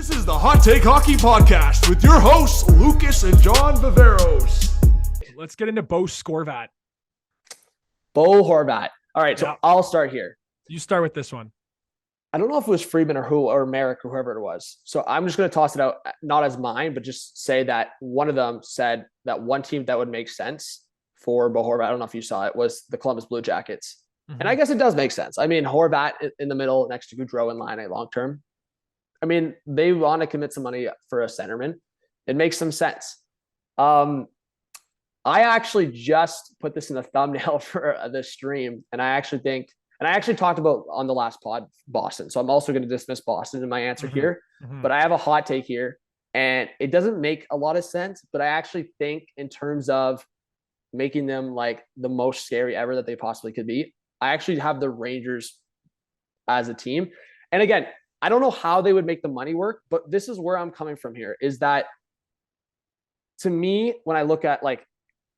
This is the Hot Take Hockey Podcast with your hosts, Lucas and John Viveiros. Let's get into Bo Horvat. Bo Horvat. All right, so I'll start here. You start with this one. I don't know if it was Friedman or Merrick or whoever it was. So I'm just going to toss it out, not as mine, but just say that one of them said that one team that would make sense for Bo Horvat, I don't know if you saw it, was the Columbus Blue Jackets. Mm-hmm. And I guess it does make sense. I mean, Horvat in the middle next to Gaudreau in line long term. I mean, they want to commit some money for a centerman. It makes some sense. I actually just put this in the thumbnail for the stream, and I actually talked about on the last pod Boston. So I'm also going to dismiss Boston in my answer here. Mm-hmm. But I have a hot take here, and it doesn't make a lot of sense. But I actually think in terms of making them like the most scary ever that they possibly could be, I actually have the Rangers as a team. And again, I don't know how they would make the money work, but this is where I'm coming from here, is that to me, when I look at like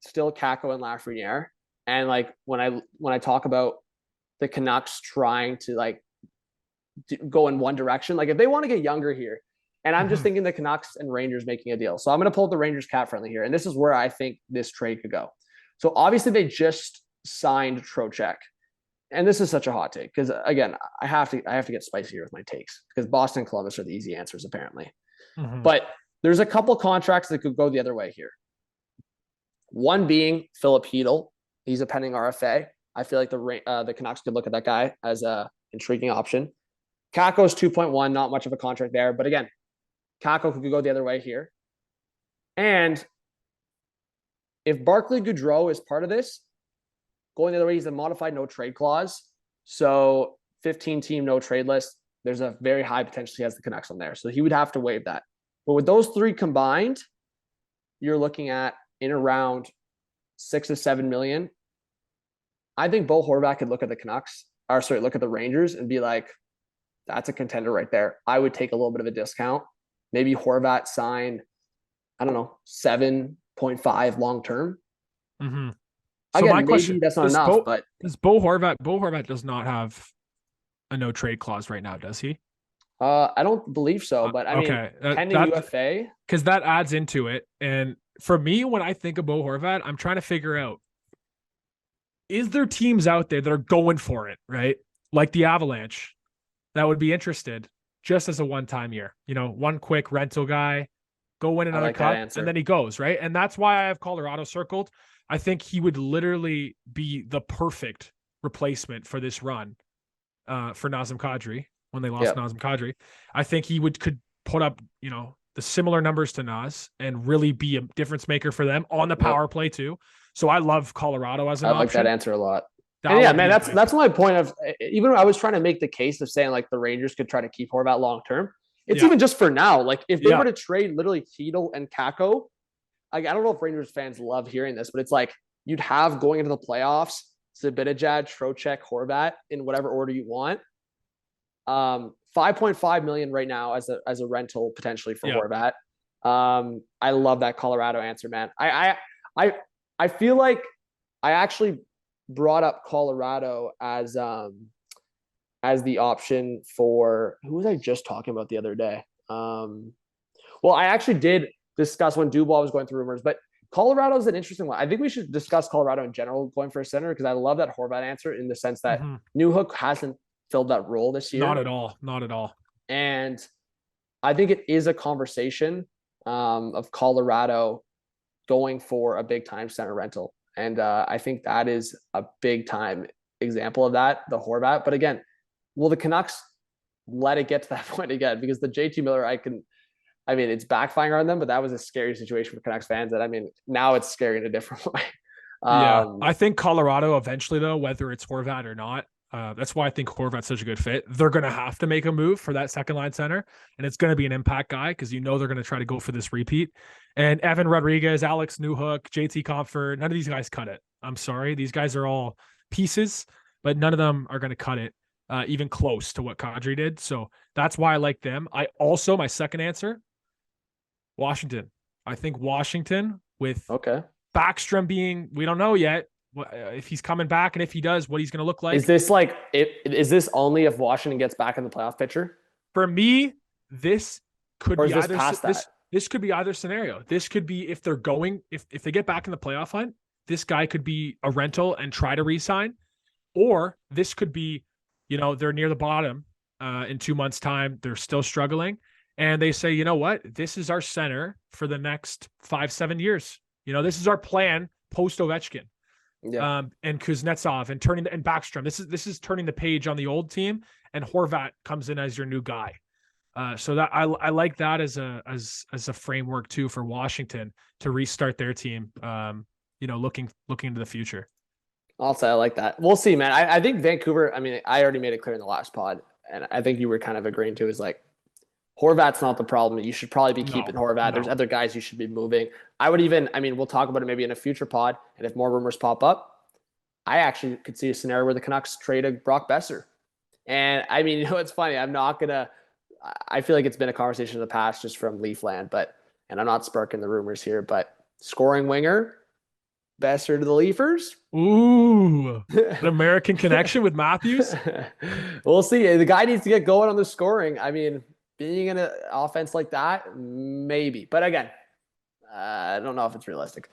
still Kakko and Lafreniere, and like when I talk about the Canucks trying to like go in one direction, like if they want to get younger here, and I'm just thinking the Canucks and Rangers making a deal. So I'm going to pull up the Rangers cap friendly here. And this is where I think this trade could go. So obviously they just signed Trocheck. And this is such a hot take because again, I have to get spicy here with my takes because Boston and Columbus are the easy answers apparently. Mm-hmm. But there's a couple contracts that could go the other way here. One being Philip Hedl. He's a pending RFA. I feel like the Canucks could look at that guy as a intriguing option. Kakko's 2.1, not much of a contract there, but again, Kakko could go the other way here. And if Barclay Goodrow is part of this, going the other way, he's a modified no trade clause. So 15-team no trade list. There's a very high potential he has the Canucks on there. So he would have to waive that. But with those three combined, you're looking at in around $6 to $7 million. I think Bo Horvat could look at the Rangers and be like, that's a contender right there. I would take a little bit of a discount. Maybe Horvat sign, I don't know, 7.5 long term. Mm-hmm. So again, my question, that's not enough, but does Bo Horvat does not have a no trade clause right now, does he? I don't believe so, but I mean, pending UFA, because that adds into it. And for me, when I think of Bo Horvat, I'm trying to figure out, is there teams out there that are going for it, right? Like the Avalanche that would be interested just as a one-time year, one quick rental guy, go win another cup, and then he goes, right? And that's why I have Colorado circled. I think he would literally be the perfect replacement for this run for Nazem Kadri when they lost Nazem Kadri. I think he could put up, the similar numbers to Naz and really be a difference maker for them on the power play too. So I love Colorado as an option. I like that answer a lot. And yeah, man, that's my point of, even when I was trying to make the case of saying like the Rangers could try to keep Horvat long term. It's even just for now. Like if they were to trade literally Hedl and Kakko, I don't know if Rangers fans love hearing this, but it's like you'd have going into the playoffs, Zibanejad, Trocheck, Horvat in whatever order you want. 5.5 million right now as a rental potentially for Horvat. I love that Colorado answer, man. I feel like I actually brought up Colorado as the option for who was I just talking about the other day? Well, I actually did discuss when Dubois was going through rumors, but Colorado is an interesting one. I think we should discuss Colorado in general going for a center because I love that Horvat answer in the sense that Newhook hasn't filled that role this year. Not at all. And I think it is a conversation of Colorado going for a big time center rental. And I think that is a big time example of that, the Horvat. But again, will the Canucks let it get to that point again? Because the JT Miller, it's backfiring on them, but that was a scary situation for Canucks fans. That now it's scary in a different way. I think Colorado eventually, though, whether it's Horvat or not, that's why I think Horvat's such a good fit. They're going to have to make a move for that second line center, and it's going to be an impact guy because they're going to try to go for this repeat. And Evan Rodriguez, Alex Newhook, JT Compher, none of these guys cut it. I'm sorry. These guys are all pieces, but none of them are going to cut it even close to what Kadri did. So that's why I like them. My second answer, Washington. I think Washington with Backstrom being, we don't know yet if he's coming back, and if he does, what he's going to look like. Is this only if Washington gets back in the playoff picture? For me, this could Or be is this either past that? this could be either scenario. This could be if they're going if they get back in the playoff hunt, this guy could be a rental and try to re-sign, or this could be, they're near the bottom in 2 months' time. They're still struggling, and they say, you know what, this is our center for the next 5-7 years. This is our plan post Ovechkin. Yeah. And Kuznetsov and Backstrom. This is turning the page on the old team, and Horvat comes in as your new guy. So that I like that as a framework too for Washington to restart their team. Looking into the future. I'll say I like that. We'll see, man. I think Vancouver. I mean, I already made it clear in the last pod, and I think you were kind of agreeing to is like Horvat's not the problem. You should probably be keeping Horvat. There's other guys you should be moving. I would even, we'll talk about it maybe in a future pod. And if more rumors pop up, I actually could see a scenario where the Canucks trade a Brock Besser. And it's funny. I feel like it's been a conversation in the past just from Leafland, and I'm not sparking the rumors here, but scoring winger, Besser to the Leafers. Ooh, an American connection with Matthews. We'll see. The guy needs to get going on the scoring. Being in an offense like that, maybe. But again, I don't know if it's realistic.